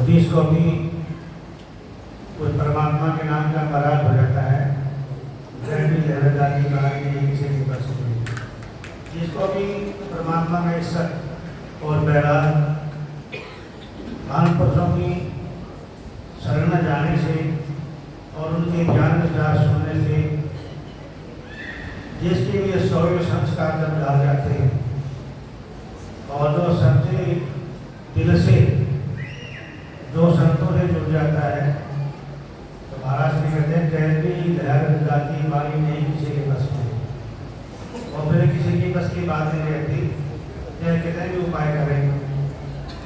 जिसको भी कोई परमात्मा के नाम का नाराज हो जाता है, फिर भी लहरदार की बात नहीं किसी के बस नहीं। जिसको भी परमात्मा में इज्जत और बैराग महान पुरुषों की शरण में जाने से और उनके ज्ञान विचार सुनने से जिसके लिए 100 संस्कार जब डाल जाते हैं और जो सच्चे दिल से जो संतों से जुड़ जाता है तो महाराज जी कहते हैं कहती लहर जाती वाली नहीं किसी के बस में, और फिर किसी की बस की बात नहीं रहती, चाहे कितने भी उपाय करें।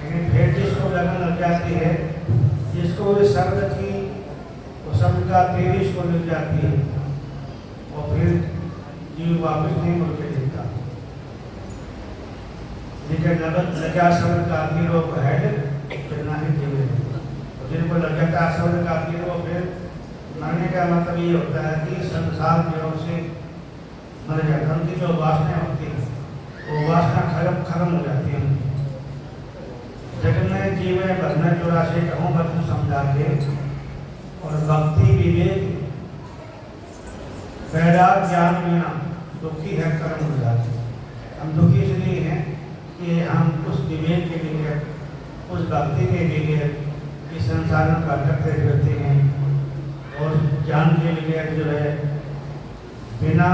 लेकिन फिर जिसको लगन लग जाती है, जिसको इस शब्द की वो शब्द का तेज को लग जाती है और फिर जीव वापस नहीं मुड़ के देखता। लेकिन लगा शब्द का रोग है फिर ना ही जीवे, जिनको लगता शब्द का रोग फिर मरने का मतलब ये होता है कि संसार के रोग से मर जाता। उनकी जो वासना होती है वो वासना खत्म हो जाती है उनकी। जगत में जीव में भरना 84 कहूँ बच्चों समझा के और भक्ति विवेक वैराग ज्ञान बिना दुखी है कर्म हो जाते। हम दुखी इसलिए हैं कि हम उस विवेक के लिए उस भक्ति के लिए इस संसार में भटकते रहते हैं और ज्ञान के लिए जो है बिना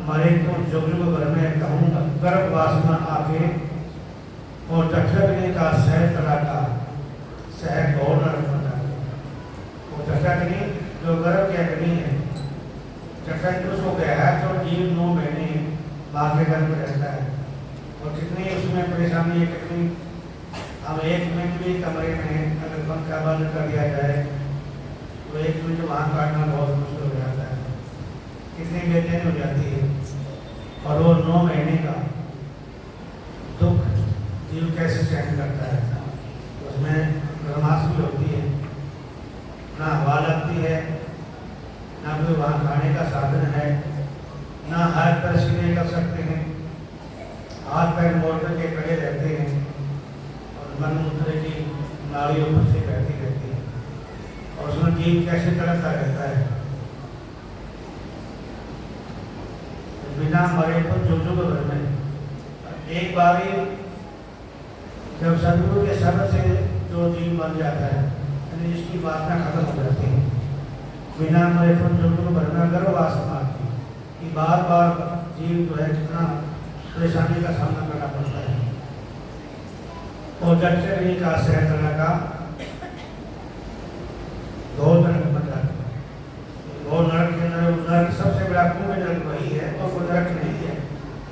मरे तो जुगनुग भर में कहूँ गर्भवास में आके और चक्षग्नि का सह तरह का सह गौर बना वो चक्षग्नि जो गर्भ की अग्नि है, चक्षग्नि उसको गया है जो जीव 9 महीने माँ के गर्भ में रहता है और कितनी उसमें परेशानी है, कितनी हम 1 मिनट भी कमरे में अगर पंखा बंद कर दिया जाए तो 1 मिनट वहाँ काटना बहुत मुश्किल हो जाता है, कितनी बेचैनी हो जाती है। और वो 9 महीने का दुख जीव कैसे सहन करता है, उसमें गर्माश भी होती है, ना हवा लगती है, ना कोई वहाँ खाने का साधन है, ना हाथ पैर सीधे कर सकते हैं, हाथ पैर मोड़ करके खड़े रहते हैं और मन मूत्र की नाड़ी ऊपर से बहती रहती है और उसमें जीव कैसे तड़पता रहता है। बिना मरे तो जुग भर में एक बार जब सदगुरु के शब्द से जो जीव मर जाता है यानी इसकी वासना खत्म हो जाती है। बिना मरे तो जुग भर में गर्भवास आती कि बार बार जीव जो है कितना परेशानी का सामना करना पड़ता है और चक्षग्नि का सह तरह का घोर नरक बन जाता है। घोर नरक के अंदर नरक सबसे बड़ा कुंभ नरक वही है और कोई नरक नहीं है।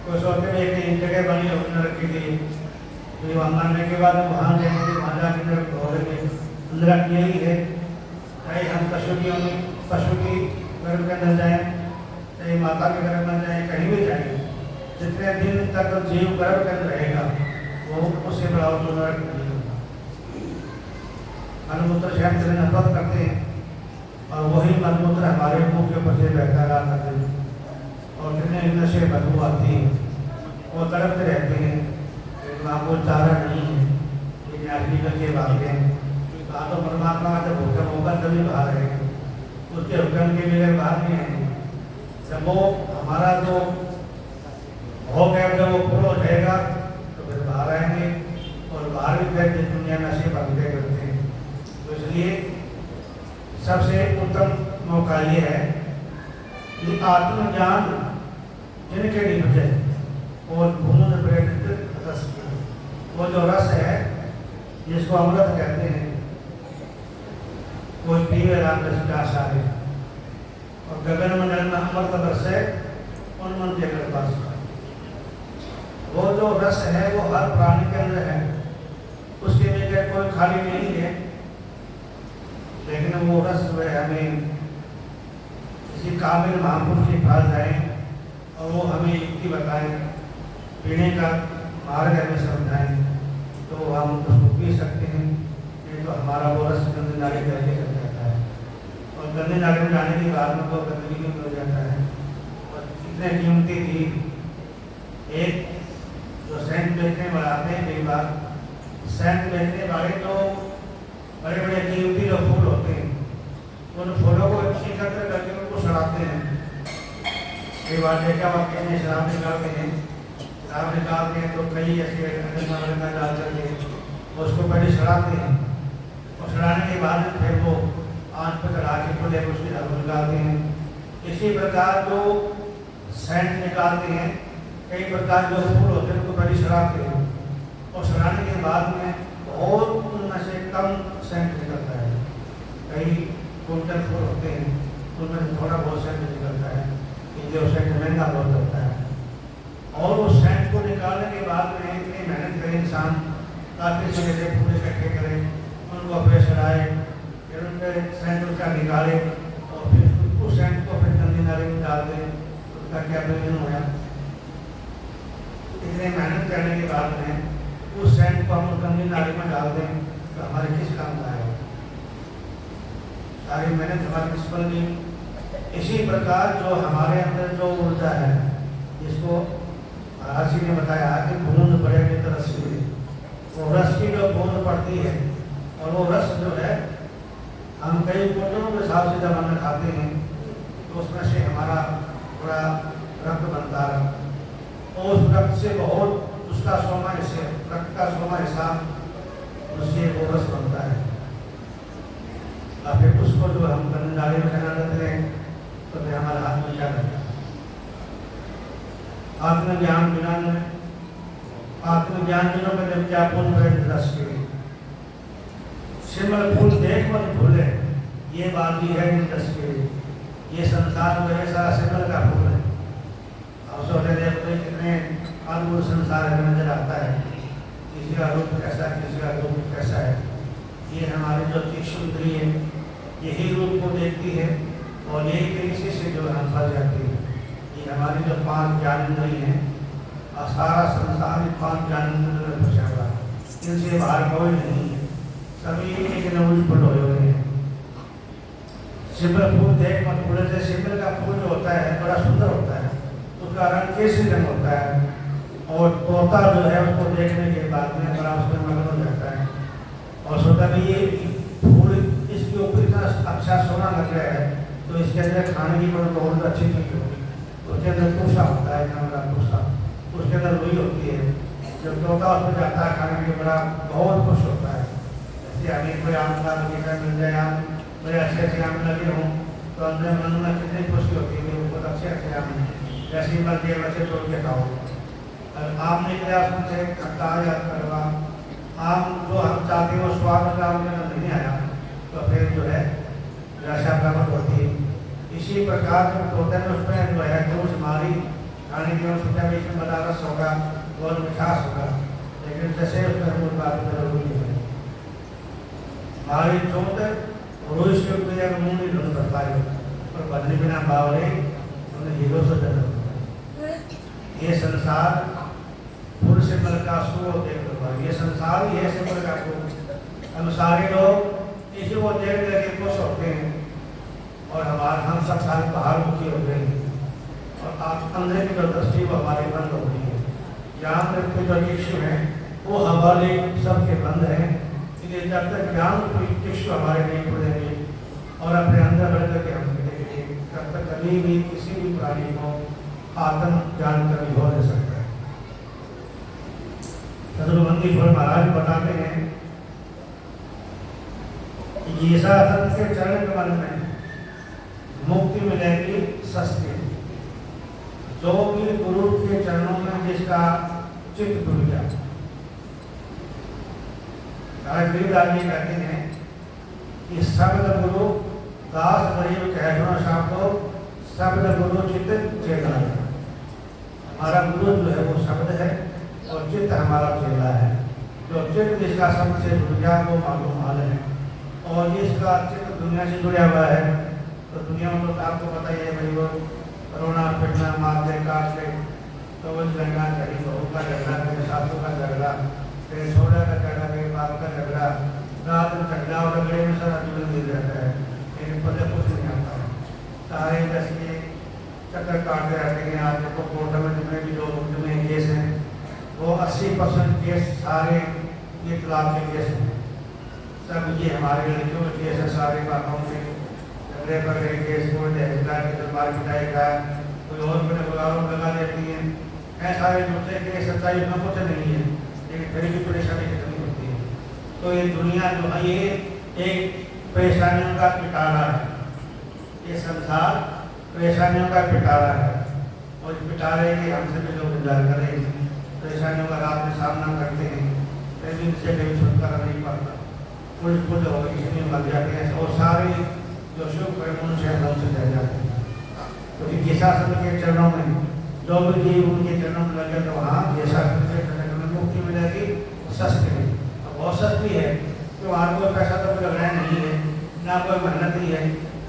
कोई सोचते हैं एक जगह बनी हो नरक के लिए तो वहाँ मरने के बाद वहाँ जाएंगे, वहाँ जाके नरक भोगेंगे। नरक यही है, चाहे हम पशु की गर्भ के अंदर जाएँ, चाहे माता के गर्भ में जाएँ, कहीं भी जाएँ, जितने दिन तक जीव गर्भ के अंदर रहेगा वो उससे बड़ा तो नरक नहीं होगा। मलमूत्र से हम जितने नफरत करते हैं और वही मलमूत्र हमारे मुंह के ऊपर से बहता रहा करते हैं और कितने नशे बदबू आती है, वो तड़पते रहते हैं। वहाँ कोई चारा नहीं है लेकिन आज निकल के भागते हैं। कहा तो परमात्मा का जब हुक्म होगा तभी बाहर रहेंगे, उसके हुक्म के बगैर बाहर नहीं आएंगे। जब वो हमारा जो हो गया जब वो पूरा हो जाएगा तो फिर बाहर आएंगे और बाहर भी फिर दुनिया नशे बंदे करते हैं। तो इसलिए सबसे उत्तम मौका ये है कि आत्मज्ञान जिनके निपटे और भूमि प्रेरित रस, वो जो रस है जिसको अमृत कहते हैं, कोई पीवे राम रस का आशा है और गगन मंडल में अमृत रस है उन मन के पास। वो जो रस है वो हर प्राणी के अंदर है, उसके लिए कोई खाली नहीं है। लेकिन वो रस जो है हमें किसी काबिल महापुरुष के पास जाए और वो हमें युक्ति बताएं, पीने का मार्ग हमें समझाएं तो हम उसको पी सकते हैं। नहीं तो हमारा वो रस गंदे नाले पहले कर जाता है और गंदे नाले में जाने के बाद में वो गंदगी में हो जाता है। और इतने कीमती थी एक जो सेंट बेचने वाले आते हैं, कई बार सेंट बेचने वाले तो बड़े बड़े कीमती जो फूल होते हैं उन फूलों को एकत्र करके उनको सड़ाते हैं। कई बार देखा हुआ कितने शराब निकालते हैं, शराब निकालते हैं तो कई ऐसे अंदर डाल करके उसको पहले सड़ाते हैं और सड़ाने के बाद फिर वो आँच पर चढ़ा के खुले उसकी दारू निकालते हैं। इसी प्रकार जो सेंट निकालते हैं, कई प्रकार जो फूल होते हैं उनको पहले सड़ाते हैं और सड़ाने के बाद में बहुत उनमें से कम सेंट निकलता है। कई कुंटल फूल होते हैं उनमें से थोड़ा बहुत सेंट निकलता है, जो सेंट महंगा बहुत होता है। और उस सेंट को निकालने के बाद में इतनी मेहनत करे इंसान, काफ़ी समय से फूल इकट्ठे करे, उनको फिर सड़ाए, फिर उनके सेंट उसका निकाले और फिर उस सेंट को फिर गंदी नाली में डाल दें, उसका क्या प्रयोजन होगा। इतने मेहनत करने के बाद में उस सेंट को हम गंदी नाली में डाल दें तो हमारे किस काम का है, सारी मेहनत हमारी निष्फल गई। इसी प्रकार जो हमारे अंदर जो ऊर्जा है, जिसको महर्षि ने बताया कि बूंद पड़े की तरह से, वो रस की जो बूंद पड़ती है और वो रस जो है हम कई बोतलों के हिसाब से जब अन्न खाते हैं तो उसमें से हमारा थोड़ा रक्त बनता है और उस रक्त से बहुत उसका 100वां हिस्सा, रक्त का 100वां हिस्सा उससे वो रस बनता है। और फिर उसको जो हम गंदी नाली में खाना लेते हैं तो फिर हमारे हाथ में क्या करता है, आत्मज्ञान बिना में आत्मज्ञान दिनों में जब क्या पूर्ण रस के सिमल फूल देख मत भूले, ये बाजी है रस के, ये संसार में है सारा सिमल का फूल है। अब सोचे देखते कितने अद्भुत संसार में नजर आता है, किसी का रूप कैसा है, किसी का रूप कैसा है। ये हमारी जो चक्षुंद्री है यही रूप को देखती है और यही तरीके से जो हम फंस जाती है। ये हमारी जो 5 ज्ञानेंद्रिय हैं और सारा संसार 5 ज्ञानेंद्रियों में फंसा हुआ है, इनसे बाहर कोई नहीं है, सभी एक नवज फल हुए हैं। सिमल फूल देख मत भूले, से सिमल का फूल जो होता है बड़ा सुंदर होता है, उसका रंग केसरी रंग होता है और तोता जो है उसको देखने के बाद में बड़ा उसमें मगन हो जाता है और सोचता है ये फूल इसके ऊपर इतना अच्छा सोना लग रहा है तो इसके अंदर खाने की बहुत अच्छी चीज होगी। उसके अंदर टूसा होता है, इतना बड़ा टूसा, उसके अंदर रुई होती है। जब तोता उसमें जाता है खाने के बड़ा बहुत खुश होता है। जैसे हमें कोई आम का बगीचा मिल जाए, आम बड़े अच्छे आम लगे हों तो अंदर मन में कितनी खुशी होती है, बहुत अच्छे आम हैं, जैसे मर के बच्चे तोड़ के खाओ। आम निकले उसमें से खट्टा या कड़वा, आम जो हम चाहते हैं वो स्वाद का आम में नहीं आया तो फिर जो है निराशा प्राप्त होती है। इसी प्रकार जब तोते में उसमें जो है जो हमारी खाने की सोचा भी इसमें बड़ा रस होगा और मिठास होगा, लेकिन जैसे उसमें मूल बात जरूरी है हमारी चोट रोज के ऊपर मुँह नहीं ढूंढ कर पाए और बदली बिना बावरे उन्हें हीरो से डर। ये संसार फूल से मल का सूर देख लो, ये संसार ही है सिमल का फूल। हम सारे लोग इसी को देख देख के खुश होते हैं और हम सब सारे बाहर मुखी हो गए हैं और आप अंदर की जो दृष्टि वो हमारी बंद हो गई है। यहाँ तक के जो चक्षु हैं वो हमारे सबके बंद हैं, इसलिए जब तक ज्ञान चक्षु हमारे नहीं खुलेंगे और अपने अंदर बढ़ करके हम देखेंगे तब तक कभी भी किसी भी प्राणी को आत्म ज्ञान कभी हो नहीं सकता है। सदगुरुमंगेश्वर महाराज बताते हैं ये संत के चरण कमल में मुक्ति मिलेगी सस्ती, जो भी गुरु के चरणों में जिसका चित्त जुड़ गया। गरीबदास जी कहते हैं कि शब्द गुरु दास गरीब कह सुनो शब्दो, शब्द गुरु चित्त चेला। हमारा गुरु जो है वो शब्द है और चित्त हमारा चेला है। जो चित्त जिसका शब्द से जुड़ गया वो मालूम हाल है और जिसका चित्त दुनिया से जुड़ा हुआ है तो दुनिया में तो आपको पता ही है भाई वो रोना पिटना मारते काटते तो वो झगड़ा कहीं बहू का झगड़ा, कहीं सासू का झगड़ा, कहीं सोना का झगड़ा, कहीं बाप का झगड़ा, रात में झगड़ा और झगड़े में सारा जीवन मिल जाता है, लेकिन पता कुछ नहीं आता है। सारे जैसे चक्कर काटते रहते हैं। आज देखो कोर्ट में जितने भी लोग जितने केस हैं वो 80% केस सारे 1 लाख के केस हैं। सब ये हमारे लड़कियों के केस है, सारे बातों में झगड़े पर गए केस को दहेजदार के दरबार पिटाई का कोई और बड़े बुलारों लगा देती है। ऐसे सारे झूठे के सच्चाई में कुछ नहीं है, लेकिन फिर भी परेशानी कितनी होती है। तो ये दुनिया जो है ये एक परेशानियों का पिटारा है, ये संसार परेशानियों का पिटारा है। और इस पिटारे के हम सभी लोग इंतजार करें, परेशानियों का रात में सामना करते हैं, फिर भी इनसे कभी छुटकारा नहीं पाता, उल्ट पुल्ट हो इसमें लग जाते हैं और सारे जो शुभ कर्म उनसे हम से रह जाते हैं। तो यशासन के चरणों में जो भी जीव उनके चरणों में लगे तो वहाँ यशासन के चरणों में मुक्ति मिलेगी, सस्ती है। अब बहुत सस्ती है कि वहाँ कोई पैसा तो लगाया नहीं है, ना कोई मेहनत ही है,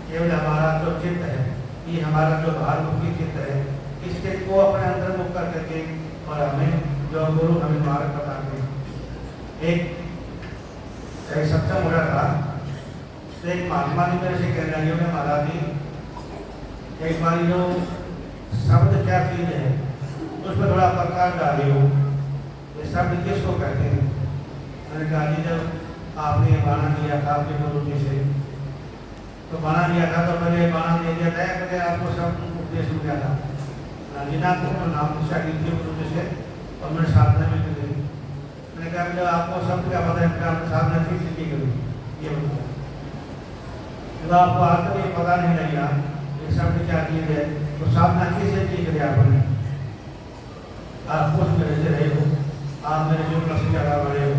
केवल हमारा जो चित्त है, ये हमारा जो भार मुक्ति चित्त है, इस चित्त को अपने अंदर मुक्त कर करके और हमें जो गुरु हमें मार्ग बताते हैं। एक सत्संग हो रहा था, तो एक महात्मा ने मेरे से कहने लगे मैं महाराज जी एक बार जो शब्द क्या चीज है उस पर थोड़ा प्रकाश डाले हो, ये शब्द किसको कहते हैं। मैंने कहा जी जब आपने बाना दिया था आपके गुरु जी से, तो बाना दिया था तो पहले बाना दे दिया था, पहले आपको शब्द उपदेश मिला था जिना को नाम दिशा दी थी गुरु जी से और मैंने साधना भी की। मैंने कहा जब आपको शब्द का पता है आपने साधना की सीखी करी, ये बताया जब आपको आज तक ये पता नहीं लगा ये शब्द क्या चीज है, तो साधना किसे की करी आपने। आप कुछ मेरे से रहे हो, आप मेरे जो प्रश्न लगा बड़े हो,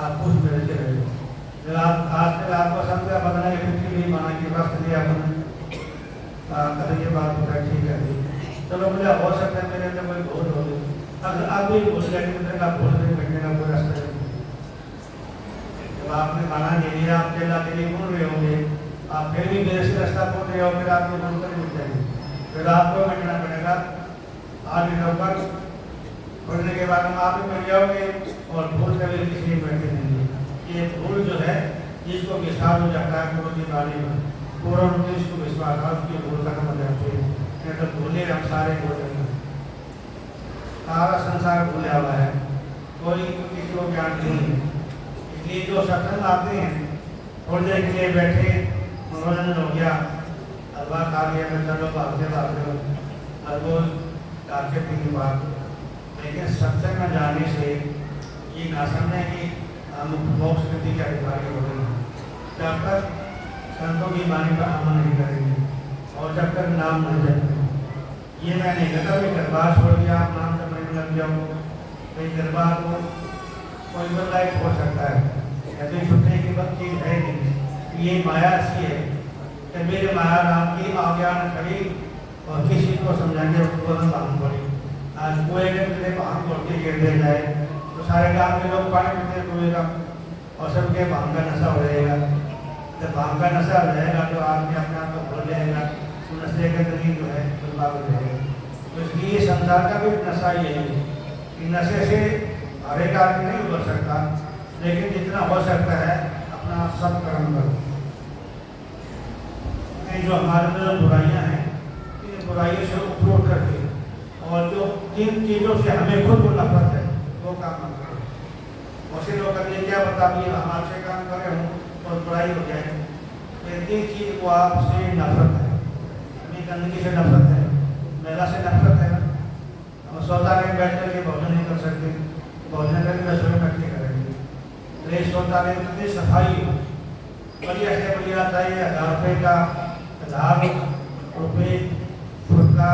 आप कुछ मेरे से रहे हो। जब आप आज तक आपको शब्द का पता नहीं फिर भी माना कि वक्त दिया आपने ये बात होता है ठीक है। चलो मुझे हो सकता है मेरे अंदर कोई भूल हो गई, अगर आप भी भूल गए तो आप भूल नहीं बैठने का कोई रास्ता नहीं। जब आपने माना दे दिया आप चला के लिए बोल रहे होंगे, आप फिर भी मेरे से रास्ता बोल रहे हो, फिर आपको बोल कर मिल जाएंगे, फिर आपको बैठना पड़ेगा। आज ऊपर पढ़ने के बाद हम आप भी मिल जाओगे और भूल कभी किसी में बैठे नहीं। ये भूल जो है इसको विस्तार हो जाता है गुरु की वाणी में, पूरा रूप इसको विश्वास है उसकी भूल खत्म हो जाती है। तो भूले हम सारे भूले, सारा संसार भूला हुआ है, कोई किसी को ज्ञान नहीं है। इसलिए जो सत्संग आते हैं थोड़ी देर के लिए बैठे मनोरंजन हो गया, हलवा खा लिया, मैं चलो भागते भागते हलवो डाके पी की बात। लेकिन सत्संग में जाने से ये ना समझे कि हम मोक्ष गति के अधिकारी हो गए। जब तक संतों की वाणी पर अमल नहीं करेंगे और जब तक नाम नहीं जपेंगे, ये मैं नहीं कहता कि दरबार छोड़ दिया आप नाम जपने में लग जाओ, कोई दरबार को कोई बंदा छोड़ सकता है, ऐसे छुट्टी की बात चीज है नहीं। ये माया सी है कि मेरे माया राम की आज्ञा न करी और किसी को समझाने उसको न भांग पड़ी। आज कोई अगर भांग पड़ के गिर दे जाए तो सारे गाँव के लोग पानी पीते कुएगा और सबके भांग का नशा हो जाएगा। जब भांग का नशा हो जाएगा तो आदमी अपने आप को भूल जाएगा, तो नशे के अंदर ही जो है बर्बाद हो जाएगा। तो इसलिए संसार का भी नशा ये है कि नशे से हर एक आदमी नहीं उभर सकता, लेकिन जितना हो सकता है अपना सत्कर्म करो। जो हमारे अंदर बुराइयां हैं इन बुराइयों से ऊपर उठ करके और जो जिन चीज़ों से हमें खुद को नफरत है वो काम मत करो। और लोग करके क्या बता दिए हम अच्छे काम कर रहे हूँ और बुराई हो जाए, जिस चीज़ को आपसे नफरत है, हमें गंदगी से नफरत है, मेला से नफरत है ना, हम शौचालय में बैठ करके भोजन नहीं कर सकते, भोजन करके रसोई में क्या करेंगे। तो ये शौचालय में कितनी सफाई हो, बढ़िया से बढ़िया चाहिए 1000 रुपये का 1000 रुपये फुट का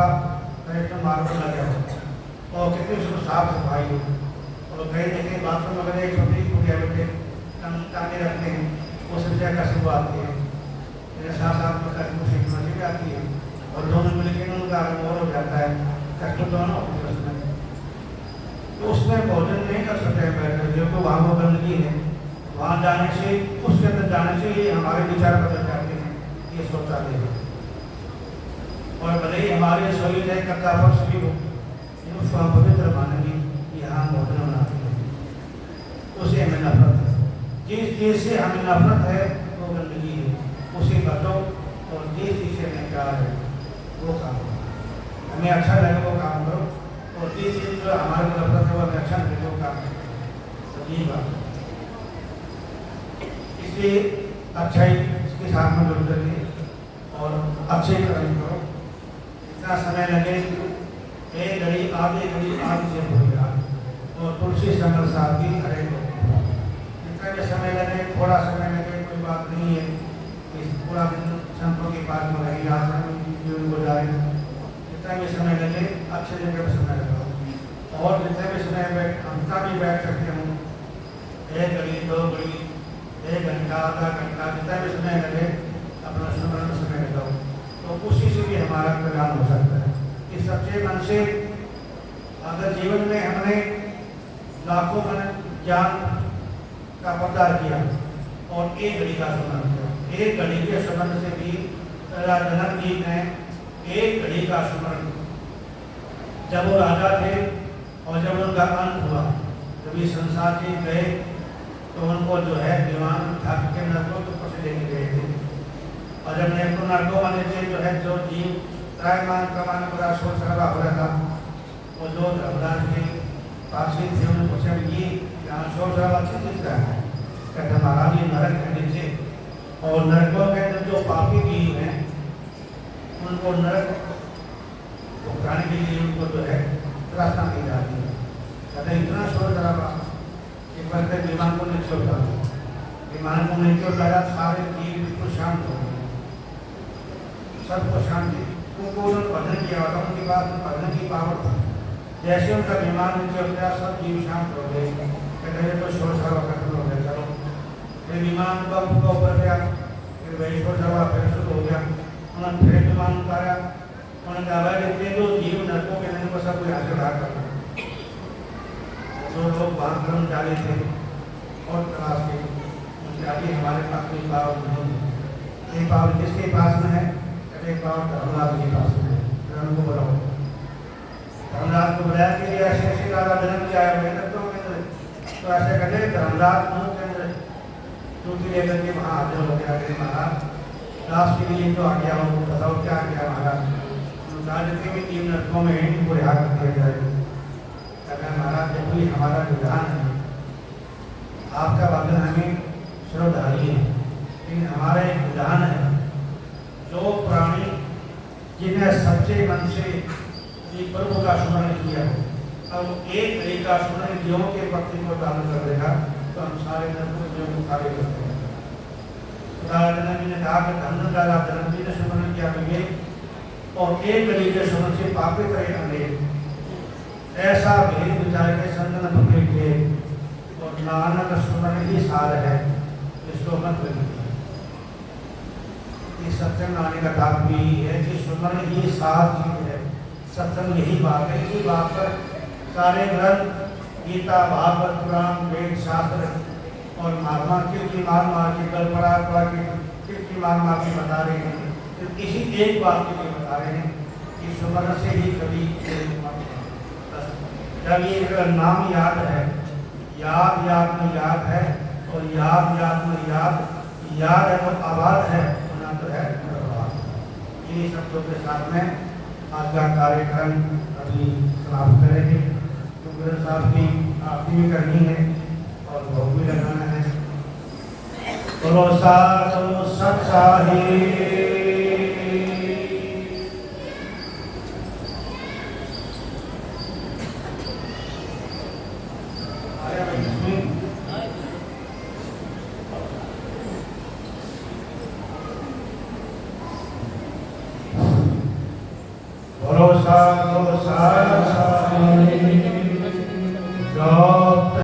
करेक्टर मार्बल लगे हो और कितनी उसको साफ सफाई हो। और कहीं देखें बाथरूम अगर एक छोटी कुटिया बैठे टाँगे रखते हैं वो सबसे खुशबू आती है, मेरे साथ साथ में खुशबू सीखना भी आती है और दोनों मिलकर उनका और हो जाता है, खुशबू दोनों होती है उसमें। तो उसमें भोजन नहीं कर सकते हैं बैठ कर, क्योंकि वहाँ वो गंदगी है। वहाँ जाने से उसके अंदर जाने से ये हमारे विचार बदल जाते हैं, ये शौचालय है। और भले ही हमारे शरीर है कर्ता पक्ष भी हो, उसको हम पवित्र मानेंगे, यहाँ भोजन बनाते हैं, उसे हमें नफरत है। जिस चीज़ से हमें नफरत है वो गंदगी है, उसे बचो। और जिस चीज़ से हमें प्यार है वो काम करो, हमें अच्छा लगे वो काम करो, और जिस चीज़ जो हमारे नफरत है वो हमें अच्छा लगे वो काम करो। तो यही बात है। इसलिए अच्छाई इसके साथ में जुड़ करके और अच्छे कर्म करो। इतना समय लगे, एक घड़ी आधी से हो गया और तुलसी संगल साथ भी खड़े हो। जितना भी समय लगे, थोड़ा समय लगे, कोई बात नहीं है। इस पूरा दिन संतों के पास में रही, आश्रम में हो जाए, जितना भी समय लगे अच्छे जगह पर समय लगाओ। और जितने भी समय अंता भी बैठ सकते हो, 1 घड़ी 2 घड़ी 1 घंटा आधा घंटा, जितना भी समय लगे अपना स्मरण समय लगाओ, तो उसी से भी हमारा कल्याण हो सकता है। इस सच्चे मन से अगर जीवन में हमने लाखों ज्ञान का प्रचार किया और 1 घड़ी का स्मरण किया, 1 घड़ी के स्मरण से भी जनक जी ने 1 घड़ी का स्मरण, जब वो राजा थे और जब उनका अंत हुआ, जब ये संसार से गए तो उनको जो है विमान थक के नरकों तो कुछ लेके गए थे। और जब नरकों वाले थे जो है, जो जीव त्रायमान कमाने बड़ा शोर शराबा हो रहा था, वो जो धर्मराज के पासी थे उन्होंने पूछा ये यहाँ शोर शराबा किस चीज़ का है? कहते महाराज ये नरक के नीचे, और नरकों के अंदर जो पापी जीव हैं उनको नरक भुगताने के लिए उनको जो है रास्ता दी जाती है। कहते इतना शोर शराबा एक बार तक विमान को नीचे उतारा, विमान को नीचे उतारा, सारे जीव बिल्कुल शांत हो गए, सबको शांति, उनको उन्होंने भजन किया था, उनके पास भजन की पावर था। जैसे उनका विमान नीचे उतरा सब जीव शांत हो गए, कहते हैं तो शोर शराबा खत्म हो गया, चलो। फिर विमान का ऊपर गया, फिर वही शोर शराबा फिर शुरू हो गया, उन्होंने फिर विमान उतारा, उन्होंने कहा कि जो जीव नरकों के नहीं को सब कोई हासिल करना, जो लोग वहाँ कर्मचारी थे और तलाश के उनके आगे हमारे पास कोई पावर नहीं है। एक पावर किसके पास में है? एक पावर धर्मराज के पास में है। धर्म को बुलाओ, धर्मराज को बुलाया कि ऐसे ऐसे राजा जनक जी आए हुए हैं, तो ऐसे कहते धर्मराज मुँह के अंदर चूंकि लेकर के वहाँ हाजिर हो गया कि महाराज लास्ट के लिए तो आ गया हो, बताओ क्या किया महाराज? जितने भी 3 नरकों में इनको रिहा कर दिया जाए। कहते महाराज जब भी हमारा विधान है, आपका वचन हमें श्रद्धाली है, लेकिन हमारा एक विधान है, जो प्राणी जिन्हें सच्चे मन से प्रभु का स्मरण किया हो, अब 1 घड़ी का स्मरण जीवों के पत्नी को दान कर देगा तो हम सारे नरकों जीवों को खाली कर देंगे। जनक जी ने कहा कि धन दादा जनक जी ने स्मरण किया विवेक और 1 घड़ी के स्मरण से पापित रहे अनेक, ऐसा भेद विचार के संतन पकड़े के और नानक स्मरण ही सार है, इसको मत बदलिए। इस सत्संग आने का तात्पर्य यही है कि स्मरण ही सार चीज है, सत्संग यही बात है। इसी बात पर सारे ग्रंथ गीता भागवत पुराण वेद शास्त्र और महात्मा की मार के कल पड़ा की मार के बता रहे हैं, तो इसी एक बात के लिए बता रहे हैं कि स्मरण से ही कभी जब ये नाम याद है, याद याद में याद है, और याद याद में याद है तो आबाद है, होना तो है बर्बाद। इन्हीं शब्दों के साथ में आज का कार्यक्रम अभी समाप्त करेंगे। तो गुरु साहब की आरती भी करनी है और भोग भी लगाना है। बोलो साधु सत साहिब। साधु साहिब